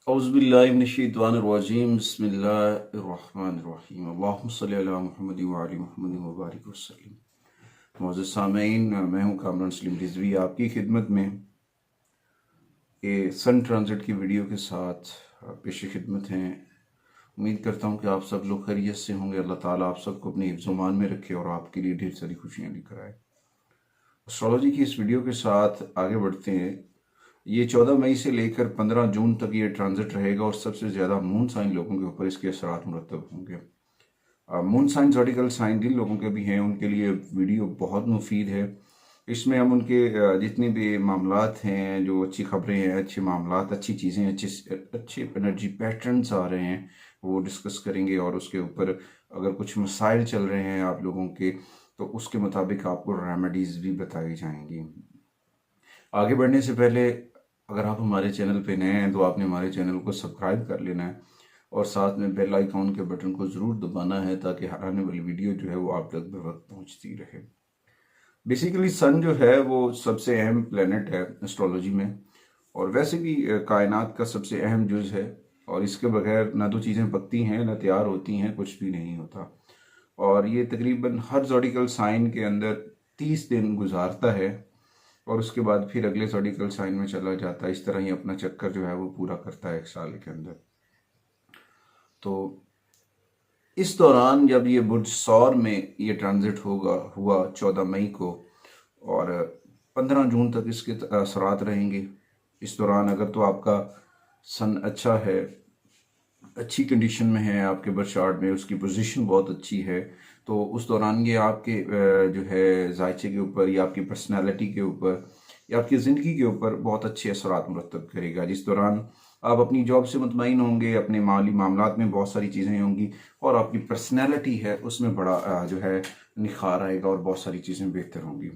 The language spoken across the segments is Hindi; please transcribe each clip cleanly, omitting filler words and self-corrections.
औज़ुबिल्लाहिमिनश्शैतानिर्रजीम बिस्मिल्लाहिर्रहमानिर्रहीम अल्लाहुम्मा सल्लि अला मुहम्मद व अली मुहम्मद व बारिक वसल्लम। मौजूद सामीन, मैं हूँ कामरान सलीम रिजवी आपकी खिदमत में ये सन ट्रांजिट की वीडियो के साथ पेश खिदमत हैं। उम्मीद करता हूँ कि आप सब लोग खैरियत से होंगे। अल्लाह ताला आप सबको अपने हिफ्ज़-ओ-मान में रखे और आपके लिए ढेर सारी खुशियाँ लेकर आए। एस्ट्रोलॉजी की इस वीडियो के साथ आगे बढ़ते हैं। ये 14 मई से लेकर 15 जून तक ये ट्रांजिट रहेगा और सबसे ज़्यादा मून साइन लोगों के ऊपर इसके असरात मुरतब होंगे। मून साइन ज़ोडिकल साइन जिन लोगों के भी हैं उनके लिए वीडियो बहुत मुफीद है। इसमें हम उनके जितने भी मामलात हैं, जो अच्छी खबरें हैं, अच्छे मामलात, अच्छी चीज़ें, अच्छे एनर्जी पैटर्न्स आ रहे हैं वो डिस्कस करेंगे और उसके ऊपर अगर कुछ मसाइल चल रहे हैं आप लोगों के तो उसके मुताबिक आपको रेमेडीज़ भी बताई जाएंगी। आगे बढ़ने से पहले अगर आप हमारे चैनल पे नए हैं तो आपने हमारे चैनल को सब्सक्राइब कर लेना है और साथ में बेल आइकॉन के बटन को ज़रूर दबाना है ताकि हर आने वाली वीडियो जो है वो आप तक बर वक्त पहुँचती रहे। बेसिकली सन जो है वो सबसे अहम प्लेनेट है एस्ट्रोलॉजी में और वैसे भी कायनात का सबसे अहम जुज़ है और इसके बगैर ना तो चीज़ें पकती हैं ना तैयार होती हैं, कुछ भी नहीं होता। और ये तकरीबन हर ज़ोडिकल साइन के अंदर 30 दिन गुजारता है और उसके बाद फिर अगले ज़ोडिकल साइन में चला जाता है। इस तरह ही अपना चक्कर जो है वो पूरा करता है एक साल के अंदर। तो इस दौरान जब ये बुर्ज सौर में ये ट्रांजिट हुआ 14 मई को और 15 जून तक इसके असरात रहेंगे। इस दौरान अगर तो आपका सन अच्छा है, अच्छी कंडीशन में है, आपके बर्थ चार्ट में उसकी पोजीशन बहुत अच्छी है, तो उस दौरान ये आपके जो है जायचे के ऊपर या आपकी पर्सनालिटी के ऊपर या आपकी ज़िंदगी के ऊपर बहुत अच्छे असरात मुरतब करेगा। जिस दौरान आप अपनी जॉब से मुतमईन होंगे, अपने माली मामलात में बहुत सारी चीज़ें होंगी और आपकी पर्सनैलिटी है उसमें बड़ा जो है निखार आएगा और बहुत सारी चीज़ें बेहतर होंगी।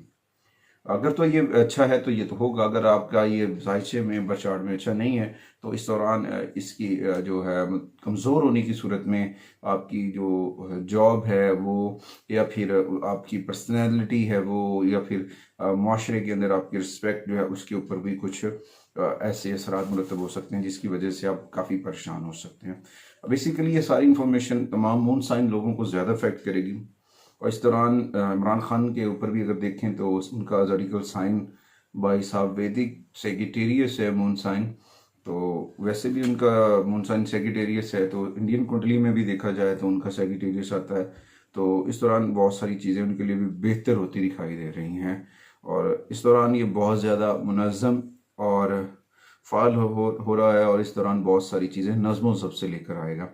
अगर तो ये अच्छा है तो ये तो होगा। अगर आपका ये जायचे में बर्थ में अच्छा नहीं है तो इस दौरान इसकी जो है कमज़ोर होने की सूरत में आपकी जो जॉब है वो या फिर आपकी पर्सनैलिटी है वो या फिर माशरे के अंदर आपकी रिस्पेक्ट जो है उसके ऊपर भी कुछ ऐसे असरात मुरतब हो सकते हैं जिसकी वजह से आप काफ़ी परेशान हो सकते हैं। बेसिकली ये सारी इंफॉर्मेशन तमाम मून साइन लोगों को ज़्यादा अफेक्ट करेगी और इस दौरान इमरान खान के ऊपर भी अगर देखें तो उनका ज़ोडिकल साइन बाई साहब वैदिक सेगिटेरियस है मून साइन। तो वैसे भी उनका मून साइन सेगिटेरियस है तो इंडियन कुंडली में भी देखा जाए तो उनका सेगिटेरियस आता है। तो इस दौरान बहुत सारी चीज़ें उनके लिए भी बेहतर होती दिखाई दे रही हैं और इस दौरान ये बहुत ज़्यादा मुनज़्ज़म और फ़ाल हो रहा है और इस दौरान बहुत सारी चीज़ें नज़्म व ज़ब्त से लेकर आएगा।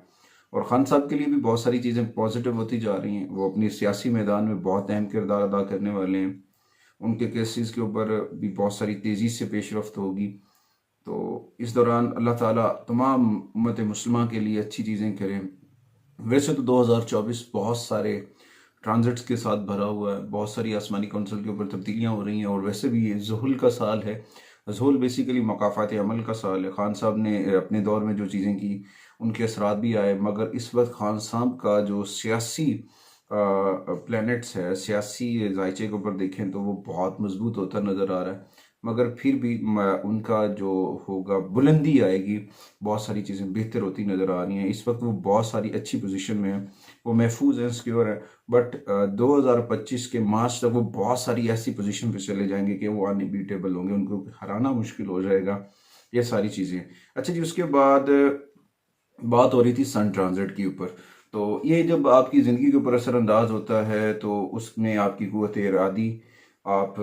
और खान साहब के लिए भी बहुत सारी चीज़ें पॉजिटिव होती जा रही हैं। वो अपनी सियासी मैदान में बहुत अहम किरदार अदा करने वाले हैं। उनके केसेस के ऊपर भी बहुत सारी तेज़ी से पेशरफ्त होगी। तो इस दौरान अल्लाह ताला तमाम उम्मत मुस्लिमा के लिए अच्छी चीज़ें करें। वैसे तो 2024 बहुत सारे ट्रांजिट्स के साथ भरा हुआ है, बहुत सारी आसमानी कौंसल के ऊपर तब्दीलियाँ हो रही हैं और वैसे भी ये ज़ुहुल का साल है। ज़ुहुल बेसिकली मकाफ़ात अमल का साल है। खान साहब ने अपने दौर में जो चीज़ें की उनके असरात भी आए, मगर इस वक्त खान साहब का जो सियासी प्लैनेट्स है, सियासी जायचे के ऊपर देखें तो वो बहुत मजबूत होता नज़र आ रहा है। मगर फिर भी उनका जो होगा बुलंदी आएगी, बहुत सारी चीज़ें बेहतर होती नज़र आ रही हैं। इस वक्त वो बहुत सारी अच्छी पोजीशन में है, वो महफूज हैं, सिक्योर है। बट 2025 के मार्च तक वो बहुत सारी ऐसी पोजीशन पे चले जाएंगे कि वो अनबीटेबल होंगे, उनको हराना मुश्किल हो जाएगा, ये सारी चीज़ें। अच्छा जी, उसके बाद बात हो रही थी सन ट्रांजिट के ऊपर। तो ये जब आपकी ज़िंदगी के ऊपर असरअंदाज होता है तो उसमें आपकी क़ुव्वत इरादी, आप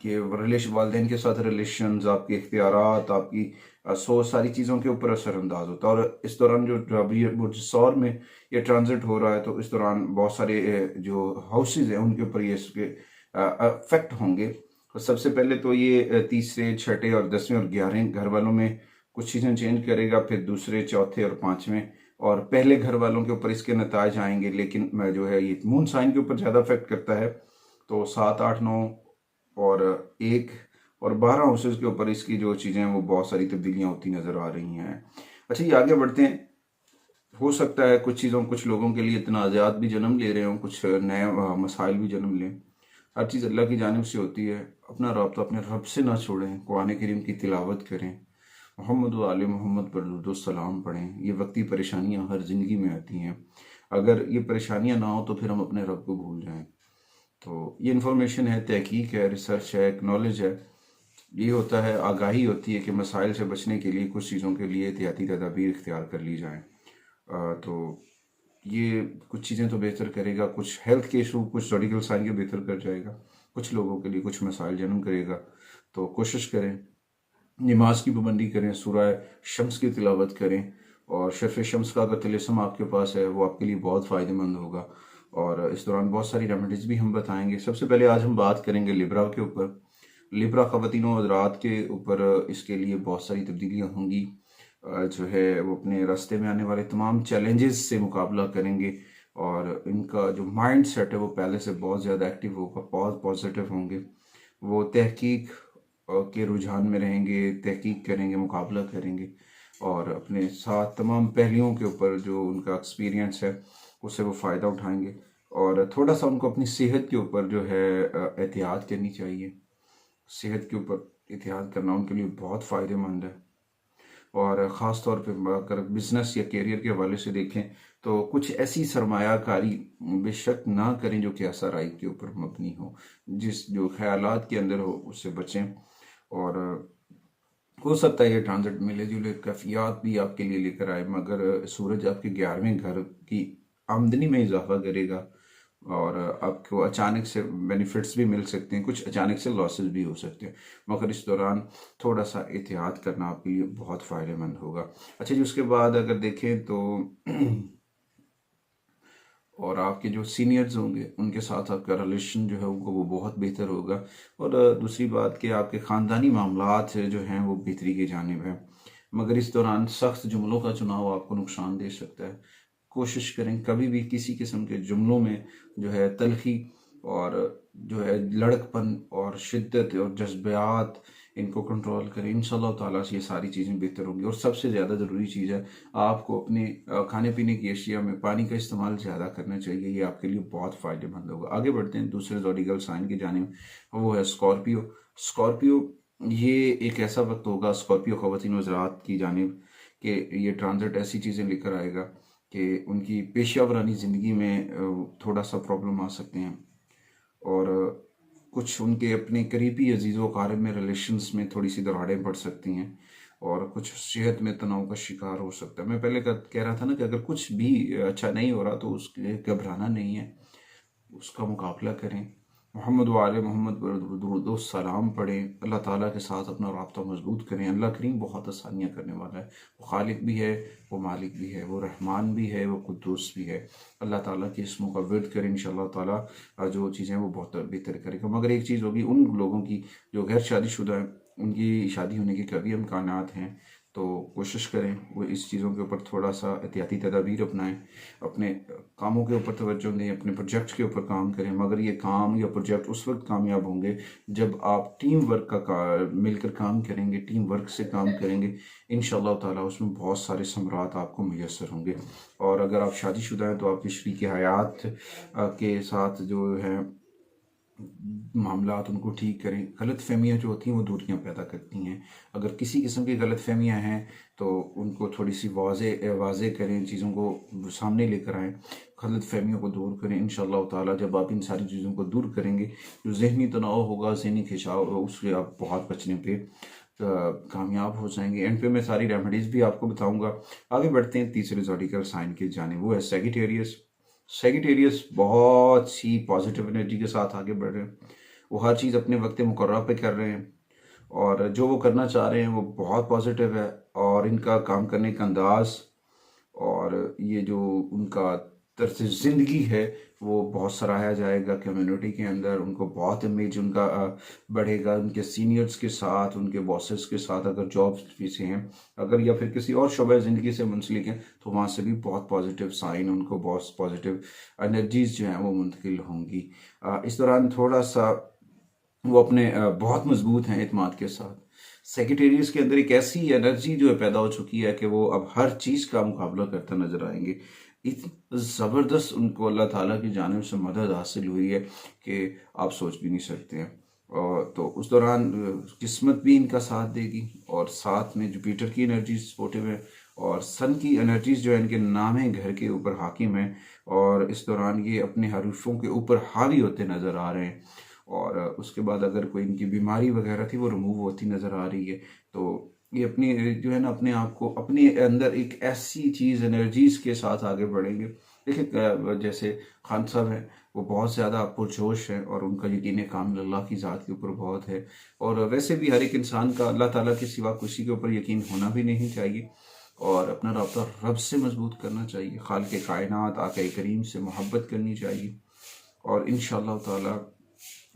के वालदेन के साथ रिलेशंस, आपके इख्तियारात, आपकी सोच, सारी चीज़ों के ऊपर असरअंदाज होता है। और इस दौरान जो अभी बुर्ज सौर में ये ट्रांजिट हो रहा है तो इस दौरान बहुत सारे जो हाउसेज हैं उनके ऊपर ये इसके अफेक्ट होंगे। तो सबसे पहले तो ये तीसरे, छठे और 10वें और 11वें घर वालों में कुछ चीज़ें चेंज करेगा, फिर दूसरे, चौथे और 5वें और पहले घर वालों के ऊपर इसके नताज आएंगे। लेकिन जो है ये मून साइन के ऊपर ज़्यादा अफेक्ट करता है। तो 7, 8, 9 और 1 और 12 हाउसेज के ऊपर इसकी जो चीज़ें हैं वो बहुत सारी तब्दीलियाँ होती नज़र आ रही हैं। अच्छा, ये आगे बढ़ते हैं। हो सकता है कुछ लोगों के लिए तनाज़ात भी जन्म ले रहे हों, कुछ नए मसाइल भी जन्म लें। हर चीज़ अल्लाह की जानिब से होती है। अपना रब्ता अपने रब से ना छोड़ें, कुरान करीम की तिलावत करें मोहम्मद व आले मोहम्मद पर दुरूद व सलाम पढ़ें। ये वक्ती परेशानियां हर ज़िंदगी में आती हैं, अगर ये परेशानियां ना हो तो फिर हम अपने रब को भूल जाएं। तो ये इन्फॉर्मेशन है, तहकीक है, रिसर्च है, नॉलेज है। ये होता है, आगाही होती है कि मसाइल से बचने के लिए कुछ चीज़ों के लिए एहतियाती तदाबीर इख्तियार कर ली जाएँ। तो ये कुछ चीज़ें तो बेहतर करेगा, कुछ हेल्थ के इशू, कुछ मेडिकल साइंस के बेहतर कर जाएगा, कुछ लोगों के लिए कुछ मसाइल जन्म करेगा। तो कोशिश करें, नमाज की पाबंदी करें, सूरह शम्स की तिलावत करें, और शर्फ़ शम्स का अगर तिलिस्म आपके पास है वो आपके लिए बहुत फ़ायदेमंद होगा। और इस दौरान बहुत सारी रेमेडीज़ भी हम बताएंगे। सबसे पहले आज हम बात करेंगे लिब्रा के ऊपर। लिब्रा ख़वातीन व हज़रात के ऊपर इसके लिए बहुत सारी तब्दीलियाँ होंगी। जो है वो अपने रास्ते में आने वाले तमाम चैलेंजेस से मुकाबला करेंगे, और इनका जो माइंड सेट है वो पहले से बहुत ज़्यादा एक्टिव होगा, बहुत पॉजिटिव होंगे। वो तहकीक के रुझान में रहेंगे, तहकीक करेंगे, मुकाबला करेंगे, और अपने साथ तमाम पहलुओं के ऊपर जो उनका एक्सपीरियंस है उससे वो फ़ायदा उठाएंगे। और थोड़ा सा उनको अपनी सेहत के ऊपर जो है एहतियात करनी चाहिए। सेहत के ऊपर एहतियात करना उनके लिए बहुत फ़ायदेमंद है। और ख़ास तौर पे अगर बिज़नेस या करियर के हवाले से देखें तो कुछ ऐसी सरमायाकारी बेशक ना करें जो कि आसाराई के ऊपर मबनी हो, जिस जो ख्यालात के अंदर हो उससे बचें। और हो सकता है ये ट्रांजिट मिले जुले कैफियत भी आपके लिए लेकर आए, मगर सूरज आपके 11वें घर की आमदनी में इजाफा करेगा, और आपको अचानक से बेनिफिट्स भी मिल सकते हैं, कुछ अचानक से लॉसेस भी हो सकते हैं, मगर इस दौरान थोड़ा सा एहतियात करना आपके लिए बहुत फ़ायदेमंद होगा। अच्छा जी, उसके बाद अगर देखें तो और आपके जो सीनियर्स होंगे उनके साथ आपका रिलेशन जो है वो बहुत बेहतर होगा। और दूसरी बात कि आपके ख़ानदानी मामलात जो हैं वो बेहतरी की जानिब हैं, मगर इस दौरान सख्त जुमलों का चुनाव आपको नुकसान दे सकता है। कोशिश करें कभी भी किसी किस्म के जुमलों में जो है तलखी और जो है लड़कपन और शिद्दत और जज्बात, इनको कंट्रोल करें। इंशाल्लाह ताला से ये सारी चीज़ें बेहतर होंगी। और सबसे ज़्यादा ज़रूरी चीज़ है, आपको अपने खाने पीने की अशिया में पानी का इस्तेमाल ज़्यादा करना चाहिए। ये आपके लिए बहुत फ़ायदेमंद होगा। आगे बढ़ते हैं दूसरे ज़ोडिकल साइन की जानिब, वो है स्कॉर्पियो। स्कॉर्पियो, ये एक ऐसा वक्त होगा स्कॉर्पियो ख़वातीन हज़रात की जानिब कि ये ट्रांजिट ऐसी चीज़ें लेकर आएगा कि उनकी पेशा वरानी ज़िंदगी में थोड़ा सा प्रॉब्लम आ सकते हैं, और कुछ उनके अपने करीबी अजीज़ व अक़ारिब में रिलेशंस में थोड़ी सी दरारें पड़ सकती हैं, और कुछ सेहत में तनाव का शिकार हो सकता है। मैं पहले कह रहा था ना कि अगर कुछ भी अच्छा नहीं हो रहा तो उसके लिए घबराना नहीं है, उसका मुकाबला करें। मोहम्मद वाले मोहम्मद पर दुरूद व सलाम पढ़ें, अल्लाह ताला के साथ अपना राब्ता मजबूत करें। अल्लाह करीम बहुत आसानियाँ करने वाला है। वो खालिक भी है, वो मालिक भी है, वो रहमान भी है, वो कुद्दूस भी है। अल्लाह ताला के इसमों का विर्द करें, इंशाअल्लाह ताला जो चीज़ें वो बहुत बेहतर करेगा। मगर एक चीज़ होगी, उन लोगों की जो गैर शादीशुदा हैं, उनकी शादी होने के कभी इम्कानात हैं, तो कोशिश करें वो इस चीज़ों के ऊपर थोड़ा सा एहतियाती तदाबीर अपनाएं, अपने कामों के ऊपर तवज्जो दें, अपने प्रोजेक्ट्स के ऊपर काम करें। मगर ये काम या प्रोजेक्ट उस वक्त कामयाब होंगे जब आप टीम वर्क मिलकर काम करेंगे, टीम वर्क से काम करेंगे। इंशाअल्लाह ताला उसमें बहुत सारे समरात आपको मुयस्सर होंगे। और अगर आप शादीशुदा हैं तो आपकी शरीक हयात के साथ जो है मामलात उनको ठीक करें। गलत फहमियाँ जो होती हैं वो दूरियां पैदा करती हैं। अगर किसी किस्म की गलत फहमियाँ हैं तो उनको थोड़ी सी वाज़े करें, चीज़ों को सामने लेकर आएँ, गलत फहमियों को दूर करें। इंशाअल्लाह ताला जब आप इन सारी चीज़ों को दूर करेंगे, जो ज़हनी तनाव होगा, ज़हनी खिंचाव होगा, उससे आप बहुत बचने पे कामयाब हो जाएंगे। एंड पे मैं सारी रेमेडीज़ भी आपको बताऊंगा। आगे बढ़ते हैं तीसरे ज़ोडिकल साइन की जानिब, वो है सेजिटेरियस। सेजिटेरियस बहुत सी पॉजिटिव एनर्जी के साथ आगे बढ़ रहे हैं। वो हर चीज़ अपने वक्त मुकर्रर पे कर रहे हैं, और जो वो करना चाह रहे हैं वो बहुत पॉजिटिव है। और इनका काम करने का अंदाज और ये जो उनका तर्ज ज़िंदगी है वो बहुत सराहा जाएगा कम्युनिटी के अंदर। उनको बहुत इमेज उनका बढ़ेगा उनके सीनियर्स के साथ, उनके बॉसेस के साथ, अगर जॉब से हैं, अगर या फिर किसी और शोबे ज़िंदगी से मुंसलिक हैं तो वहाँ से भी बहुत पॉजिटिव साइन, उनको बहुत पॉजिटिव एनर्जीज जो हैं वो मुंतकिल होंगी। इस दौरान थोड़ा सा वो अपने बहुत मजबूत हैं एतमाद के साथ। सेक्रेटेरियस के अंदर एक ऐसी एनर्जी जो है पैदा हो चुकी है कि वो अब हर चीज़ का मुकाबला करता नजर आएंगे। इतनी ज़बरदस्त उनको अल्लाह ताला की जानिब से मदद हासिल हुई है कि आप सोच भी नहीं सकते हैं। और तो उस दौरान किस्मत भी इनका साथ देगी, और साथ में जुपिटर की एनर्जी सपोर्टिव है, और सन की एनर्जीज जो है इनके नाम है घर के ऊपर हाकिम है, और इस दौरान ये अपने हरीफों के ऊपर हावी होते नज़र आ रहे हैं। और उसके बाद अगर कोई इनकी बीमारी वगैरह थी वो रिमूव होती नज़र आ रही है। तो ये अपनी जो है ना अपने आप को अपने अंदर एक ऐसी चीज़ एनर्जीज के साथ आगे बढ़ेंगे। देखिए जैसे खान साहब हैं, वो बहुत ज़्यादा पुरजोश हैं और उनका यकीन कामिल अल्लाह की ज़ात के ऊपर बहुत है। और वैसे भी हर एक इंसान का अल्लाह ताला के सिवा किसी के ऊपर यकीन होना भी नहीं चाहिए, और अपना रब्ता रब से मजबूत करना चाहिए, खालिक कायनात आका करीम से मोहब्बत करनी चाहिए। और इंशाअल्लाह ताला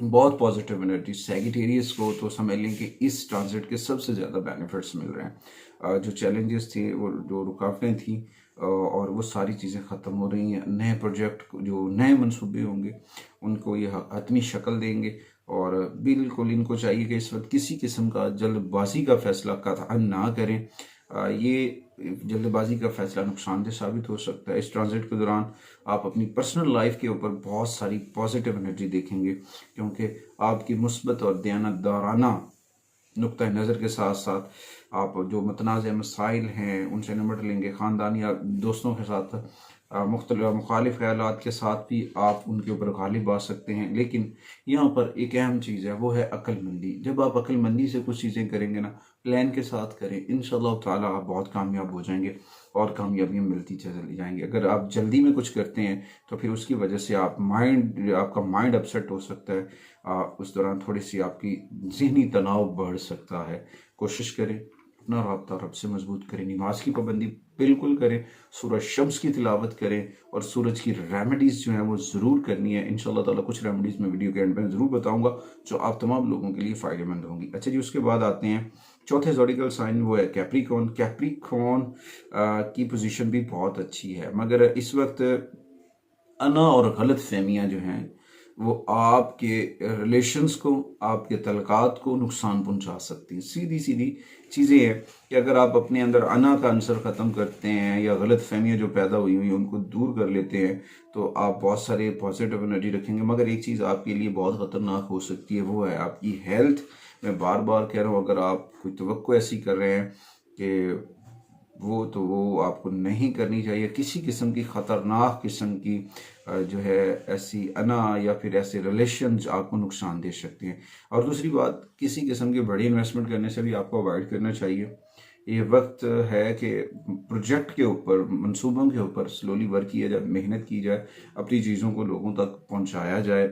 बहुत पॉजिटिव एनर्जी सैगिटेरियस को तो समझ लें कि इस ट्रांजिट के सबसे ज़्यादा बेनिफिट्स मिल रहे हैं। जो चैलेंजेस थे, वो जो रुकावटें थी, और वो सारी चीज़ें ख़त्म हो रही हैं। नए प्रोजेक्ट जो नए मंसूबे होंगे उनको ये हतमी शक्ल देंगे। और बिल्कुल इनको चाहिए कि इस वक्त किसी किस्म का जल्दबाजी का फैसला कतई ना करें। ये जल्दबाजी का फैसला नुकसानदेह साबित हो सकता है। इस ट्रांजिट के दौरान आप अपनी पर्सनल लाइफ के ऊपर बहुत सारी पॉजिटिव एनर्जी देखेंगे, क्योंकि आपकी मुस्बत और दयानतदाराना नुक्ता नज़र के साथ साथ आप जो मतनाज़ मसाइल हैं उनसे निपट लेंगे। ख़ानदान या दोस्तों के साथ मुखालिफ ख्यालात के साथ भी आप उनके ऊपर गालिब आ सकते हैं। लेकिन यहाँ पर एक अहम चीज़ है, वो है अक्लमंदी। जब आप अक्लमंदी से कुछ चीज़ें करेंगे ना, प्लान के साथ करें, इंशाअल्लाह ताला आप बहुत कामयाब हो जाएंगे और कामयाबियाँ मिलती चली जाएंगी। अगर आप जल्दी में कुछ करते हैं तो फिर उसकी वजह से आपका माइंड अपसेट हो सकता है। उस दौरान थोड़ी सी आपकी जहनी तनाव बढ़ सकता है। कोशिश करें अपना राब्ता रब से मजबूत करें, नमाज की पाबंदी बिल्कुल करें, सूरज शम्स की तिलावत करें, और सूरज की रेमेडीज़ जो है वो ज़रूर करनी है। इंशाअल्लाह ताला कुछ रेमेडीज़ मैं वीडियो के एंड में ज़रूर बताऊंगा जो आप तमाम लोगों के लिए फ़ायदेमंद होंगी। अच्छा जी, उसके बाद आते हैं चौथे ज़ोडिकल साइन, वो है कैप्रिकॉर्न। कैप्रिकॉर्न की पोजीशन भी बहुत अच्छी है, मगर इस वक्त अना और गलत फहमियाँ जो हैं वो आपके रिलेशंस को, आपके तल्कात को नुकसान पहुंचा सकती हैं। सीधी सीधी चीज़ें हैं कि अगर आप अपने अंदर अना का अंसर ख़त्म करते हैं या गलत फहमियाँ जो पैदा हुई हुई हैं उनको दूर कर लेते हैं तो आप बहुत सारे पॉजिटिव एनर्जी रखेंगे। मगर एक चीज़ आपके लिए बहुत ख़तरनाक हो सकती है, वो है आपकी हेल्थ। मैं बार बार कह रहा हूँ, अगर आप कोई तवक्को ऐसी कर रहे हैं कि वो आपको नहीं करनी चाहिए। किसी किस्म की ख़तरनाक किस्म की जो है ऐसी अना या फिर ऐसे रिलेशंस आपको नुकसान दे सकते हैं। और दूसरी बात, किसी किस्म की बड़ी इन्वेस्टमेंट करने से भी आपको अवॉइड करना चाहिए। ये वक्त है कि प्रोजेक्ट के ऊपर, मंसूबों के ऊपर स्लोली वर्क किया जाए, मेहनत की जाए, अपनी चीज़ों को लोगों तक पहुंचाया जाए,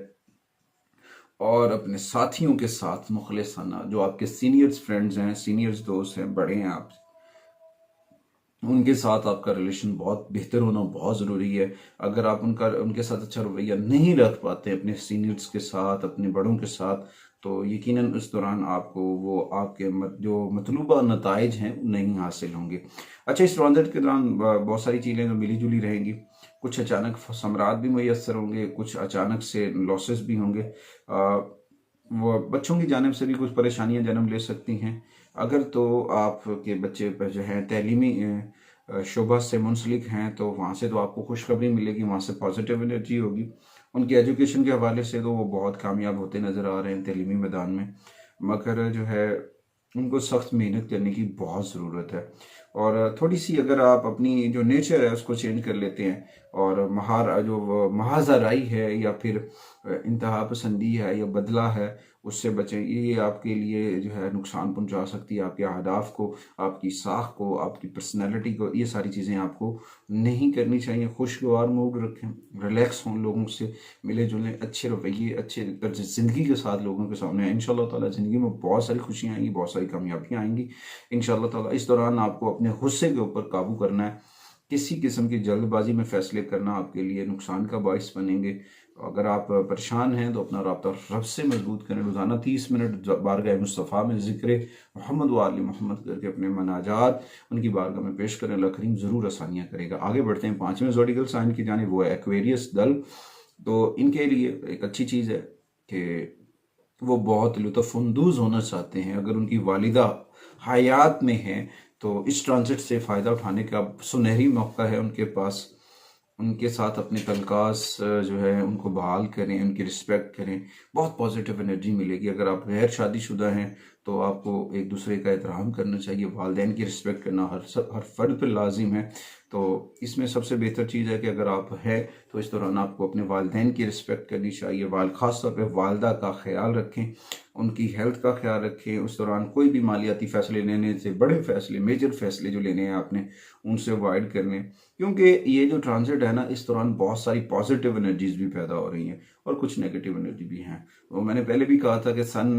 और अपने साथियों के साथ मुखलिसाना, जो आपके सीनियर्स फ्रेंड्स हैं, सीनियर्स दोस्त हैं, बड़े हैं आप, उनके साथ आपका रिलेशन बहुत बेहतर होना बहुत ज़रूरी है। अगर आप उनके साथ अच्छा रवैया नहीं रख पाते अपने सीनियर्स के साथ, अपने बड़ों के साथ, तो यकीनन उस दौरान आपको वो आपके जो मतलूबा नताइज हैं नहीं हासिल होंगे। अच्छा, इस ट्रांजिट के दौरान बहुत सारी चीज़ें जो मिली जुली रहेंगी। कुछ अचानक समरात भी मैसर होंगे, कुछ अचानक से लॉसेस भी होंगे। वो बच्चों की जानिब से भी कुछ परेशानियां जन्म ले सकती हैं। अगर तो आपके बच्चे जो हैं तैलीमी शोबा से मुंसलिक हैं तो वहाँ से तो आपको खुशखबरी मिलेगी, वहाँ से पॉजिटिव एनर्जी होगी। उनकी एजुकेशन के हवाले से तो वो बहुत कामयाब होते नज़र आ रहे हैं तैलीमी मैदान में, मगर जो है उनको सख्त मेहनत करने की बहुत ज़रूरत है। और थोड़ी सी अगर आप अपनी जो नेचर है उसको चेंज कर लेते हैं, और महाजराई है या फिर इंतहा पसंदी है या बदला है, उससे बचें। ये आपके लिए जो है नुकसान पहुंचा सकती है, आपके अहदाफ को, आपकी साख को, आपकी पर्सनैलिटी को। ये सारी चीज़ें आपको नहीं करनी चाहिए। खुशगवार मूड रखें, रिलैक्स हों, लोगों से मिले जुलें, अच्छे रवैये, अच्छे तर्ज ज़िंदगी के साथ लोगों के सामने आए। इंशाअल्लाह ताला ज़िंदगी में बहुत सारी खुशियाँ आएंगी, बहुत सारी कामयाबियाँ आएंगी इंशाअल्लाह ताला। इस दौरान आपको अपने गुस्से के ऊपर काबू करना है। किसी किस्म की जल्दबाजी में फैसले करना आपके लिए नुकसान का बाइस बनेंगे। अगर आप परेशान हैं तो अपना राब्ता रब से मजबूत करें। रोज़ाना 30 मिनट बारगाह मुस्तफ़ा में ज़िक्र मोहम्मद व आले मोहम्मद करके अपने मनाजात उनकी बारगाह में पेश करें। अल्लाह करीम ज़रूर आसानियाँ करेगा। आगे बढ़ते हैं 5वें ज़ोडिकल साइन की जानिब, वो है एक्वेरियस दल। तो इनके लिए एक अच्छी चीज़ है कि वो बहुत लुत्फ़अंदोज़ होना चाहते हैं। अगर उनकी वालिदा हयात में है तो इस ट्रांजिट से फ़ायदा उठाने का सुनहरी मौका है उनके पास। उनके साथ अपने तलकास जो है उनको बहाल करें, उनकी रिस्पेक्ट करें, बहुत पॉजिटिव एनर्जी मिलेगी। अगर आप गैर शादीशुदा हैं तो आपको एक दूसरे का एहतराम करना चाहिए, वालिदैन की रिस्पेक्ट करना हर फर्द पर लाजिम है। तो इसमें सबसे बेहतर चीज़ है कि अगर आप है तो इस दौरान आपको अपने वालिदैन की रिस्पेक्ट करनी चाहिए। ख़ास तौर पर वालदा का ख्याल रखें, उनकी हेल्थ का ख्याल रखें। उस दौरान कोई भी मालियाती फ़ैसले लेने से, बड़े फ़ैसले, मेजर फ़ैसले जो लेने हैं आपने, उनसे अवॉइड करने, क्योंकि ये जो ट्रांजिट है ना, इस दौरान बहुत सारी पॉजिटिव एनर्जीज भी पैदा हो रही हैं और कुछ नेगेटिव एनर्जी भी हैं। तो मैंने पहले भी कहा था कि सन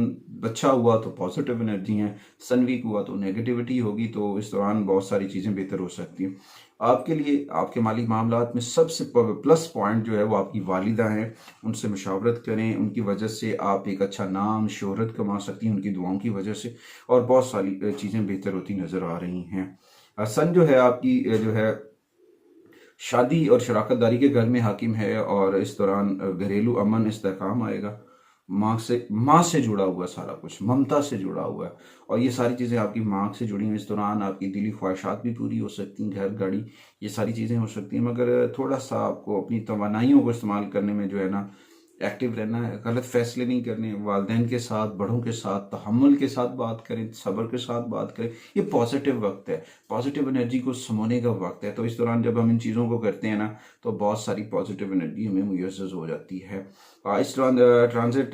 अच्छा हुआ तो पॉजिटिव एनर्जी हैं, सन वीक हुआ तो नेगेटिविटी होगी। तो इस दौरान बहुत सारी चीज़ें बेहतर हो सकती हैं आपके लिए। आपके माली मामलात में सबसे प्लस पॉइंट जो है वो आपकी वालिदा हैं। उनसे मशावरत करें, उनकी वजह से आप एक अच्छा नाम शोहरत कमा सकती हैं, उनकी दुआओं की वजह से, और बहुत सारी चीज़ें बेहतर होती नज़र आ रही हैं। सन जो है आपकी जो है शादी और शराकतदारी के घर में हाकिम है, और इस दौरान घरेलू अमन इस्तेहकाम आएगा। माँ से जुड़ा हुआ सारा कुछ, ममता से जुड़ा हुआ है, और ये सारी चीज़ें आपकी माँ से जुड़ी हुई। इस दौरान आपकी दिली ख्वाहिशात भी पूरी हो सकती हैं, घर गाड़ी, ये सारी चीज़ें हो सकती हैं। मगर थोड़ा सा आपको अपनी तवानाइयों को इस्तेमाल करने में जो है ना, एक्टिव रहना है, गलत फैसले नहीं करने, वालिदैन के साथ, बड़ों के साथ तहम्मुल के साथ बात करें, सब्र के साथ बात करें। ये पॉजिटिव वक्त है, पॉजिटिव एनर्जी को समोने का वक्त है। तो इस दौरान जब हम इन चीज़ों को करते हैं ना, तो बहुत सारी पॉजिटिव एनर्जी हमें मुयस्सर हो जाती है। इस दौरान ट्रांजिट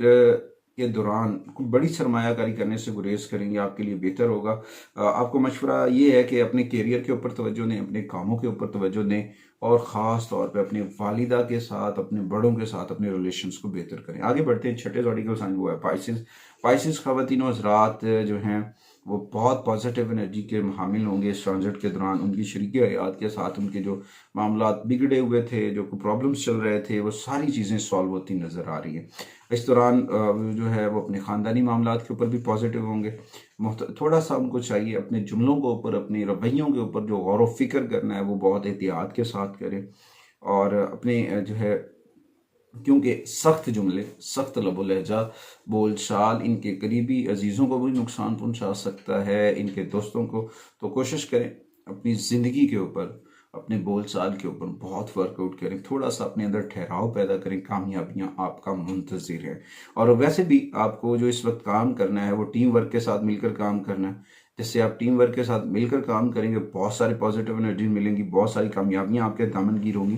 के दौरान कोई बड़ी सरमायाकारी करने से गुरेज करेंगे, आपके लिए बेहतर होगा। आपको मशवरा ये है कि अपने कैरियर के ऊपर तवज्जो दें, अपने कामों के ऊपर तवज्जो दें, और ख़ास तौर पे अपने वालिदा के साथ, अपने बड़ों के साथ अपने रिलेशंस को बेहतर करें। आगे बढ़ते हैं, छठे ज़ोडिकल साइन वो है पाइसेस। पाइसेस ख़वातीन और हज़रात जो हैं वो बहुत पॉजिटिव एनर्जी के हामिल होंगे इस ट्रांजिट के दौरान। उनकी शरीकी हयात के साथ उनके जो मामलात बिगड़े हुए थे, जो प्रॉब्लम्स चल रहे थे, वो सारी चीज़ें सॉल्व होती नज़र आ रही है। इस दौरान जो है वो अपने ख़ानदानी मामलात के ऊपर भी पॉजिटिव होंगे। थोड़ा सा उनको चाहिए अपने जुमलों के ऊपर, अपने रवैयों के ऊपर जो गौर व फिक्र करना है वो बहुत एहतियात के साथ करें, और अपने जो है, क्योंकि सख्त जुमले, सख्त लबो लहजा, बोल चाल इनके करीबी अजीज़ों को भी नुकसान पहुंचा सकता है, इनके दोस्तों को। तो कोशिश करें अपनी ज़िंदगी के ऊपर, अपने बोल चाल के ऊपर बहुत वर्कआउट करें, थोड़ा सा अपने अंदर ठहराव पैदा करें। कामयाबियां आपका मुंतज़िर है। और वैसे भी आपको जो इस वक्त काम करना है वो टीम वर्क के साथ मिलकर काम करना है। जैसे आप टीम वर्क के साथ मिलकर काम करेंगे, बहुत सारी पॉजिटिव एनर्जी मिलेंगी, बहुत सारी कामयाबियां आपके दामनगीर होंगी।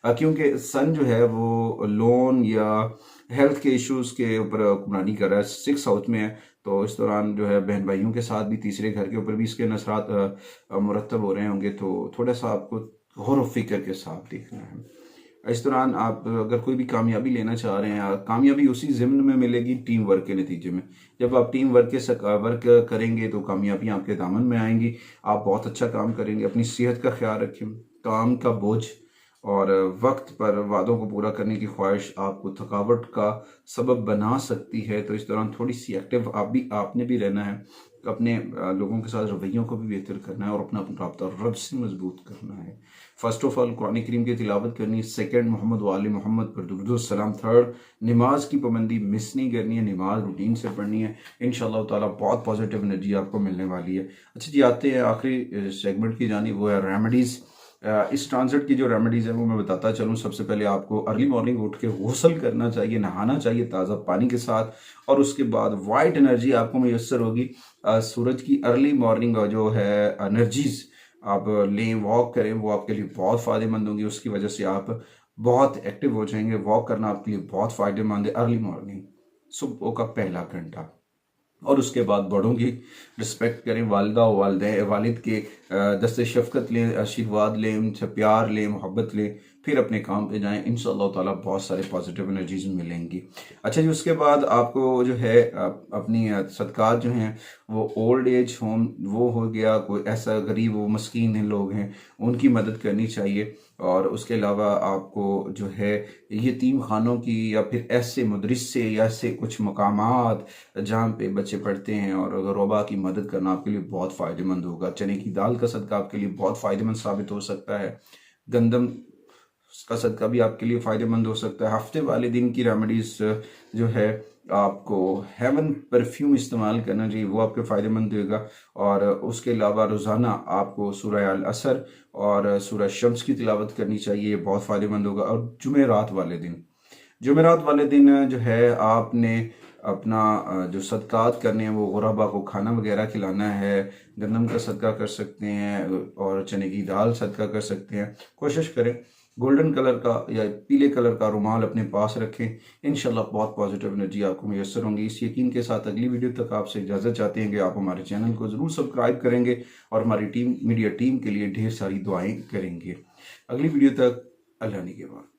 क्योंकि सन जो है वो लोन या हेल्थ के इश्यूज़ के ऊपर हुक्मरानी कर रहा है, 6 हाउस में है। तो इस दौरान जो है बहन भाइयों के साथ भी, तीसरे घर के ऊपर भी इसके नसरात मुरतब हो रहे होंगे। तो थोड़ा सा आपको गौर व फिक्र के साथ देखना है। इस दौरान आप अगर कोई भी कामयाबी लेना चाह रहे हैं, कामयाबी उसी ज़िम्न में मिलेगी टीम वर्क के नतीजे में। जब आप टीम वर्क वर्क करेंगे तो कामयाबी आपके दामन में आएंगी, आप बहुत अच्छा काम करेंगे। अपनी सेहत का ख्याल रखें, काम का बोझ और वक्त पर वादों को पूरा करने की ख्वाहिश आपको थकावट का सबब बना सकती है। तो इस दौरान थोड़ी सी एक्टिव आपने भी रहना है, अपने लोगों के साथ रवैयों को भी बेहतर करना है, और अपना रब्ता रब से मजबूत करना है। फर्स्ट ऑफ ऑल कुरान करीम की तिलावत करनी है। सेकंड, मोहम्मद वाले मोहम्मद पर दुरूद सलाम। थर्ड, नमाज की पाबंदी मिस नहीं करनी है, नमाज रूटीन से पढ़नी है। इंशाअल्लाह ताला बहुत पॉजिटिव एनर्जी आपको मिलने वाली है। अच्छा जी, आते हैं आखिरी सेगमेंट की जानी, वो है रेमेडीज़। इस ट्रांजिट की जो रेमेडीज़ है वो मैं बताता चलूँ। सबसे पहले आपको अर्ली मॉर्निंग उठ के गुस्ल करना चाहिए, नहाना चाहिए ताज़ा पानी के साथ, और उसके बाद वाइट एनर्जी आपको मैसर होगी। सूरज की अर्ली मॉर्निंग जो है एनर्जीज आप लें, वॉक करें, वो आपके लिए बहुत फ़ायदेमंद होंगी। उसकी वजह से आप बहुत एक्टिव हो जाएंगे। वॉक करना आपके लिए बहुत फ़ायदेमंद है अर्ली मॉर्निंग, सुबह का पहला घंटा। और उसके बाद बड़ों की रिस्पेक्ट करें, वालिदा वालिद के दस्ते शफ़क़त लें, आशीर्वाद लें, उनसे प्यार लें, मोहब्बत लें, फिर अपने काम पे जाएं। इंशाअल्लाह ताला बहुत सारे पॉजिटिव एनर्जीज मिलेंगी। अच्छा जी, उसके बाद आपको जो है अपनी सदक़ात जो हैं वो ओल्ड एज होम वो हो गया, कोई ऐसा गरीब वो मस्कीन हैं लोग हैं, उनकी मदद करनी चाहिए। और उसके अलावा आपको जो है यतीम खानों की, या फिर ऐसे मदरसे या ऐसे कुछ मकामात जहाँ पे बच्चे पढ़ते हैं और ग़ुरबा की मदद करना आपके लिए बहुत फ़ायदेमंद होगा। चने की दाल का सदका आपके लिए बहुत फ़ायदेमंद साबित हो सकता है। गंदम उसका सदका भी आपके लिए फ़ायदेमंद हो सकता है। हफ्ते वाले दिन की रेमेडीज़ जो है, आपको हेवन परफ्यूम इस्तेमाल करना चाहिए, वो आपके फ़ायदेमंद होगा। और उसके अलावा रोज़ाना आपको सूरह अल असर और सूरह शम्स की तिलावत करनी चाहिए, बहुत फ़ायदेमंद होगा। और जुमेरात वाले दिन जो है, आपने अपना जो सदकात करने हैं वो गुरबा को खाना वगैरह खिलाना है। गंदम का सदका कर सकते हैं और चने की दाल सदका कर सकते हैं। कोशिश करें गोल्डन कलर का या पीले कलर का रुमाल अपने पास रखें। इंशाल्लाह बहुत पॉजिटिव एनर्जी आपको मैसर होंगी। इस यकीन के साथ अगली वीडियो तक आपसे इजाज़त चाहते हैं कि आप हमारे चैनल को ज़रूर सब्सक्राइब करेंगे और हमारी मीडिया टीम के लिए ढेर सारी दुआएं करेंगे। अगली वीडियो तक अल्लाह निगहबान।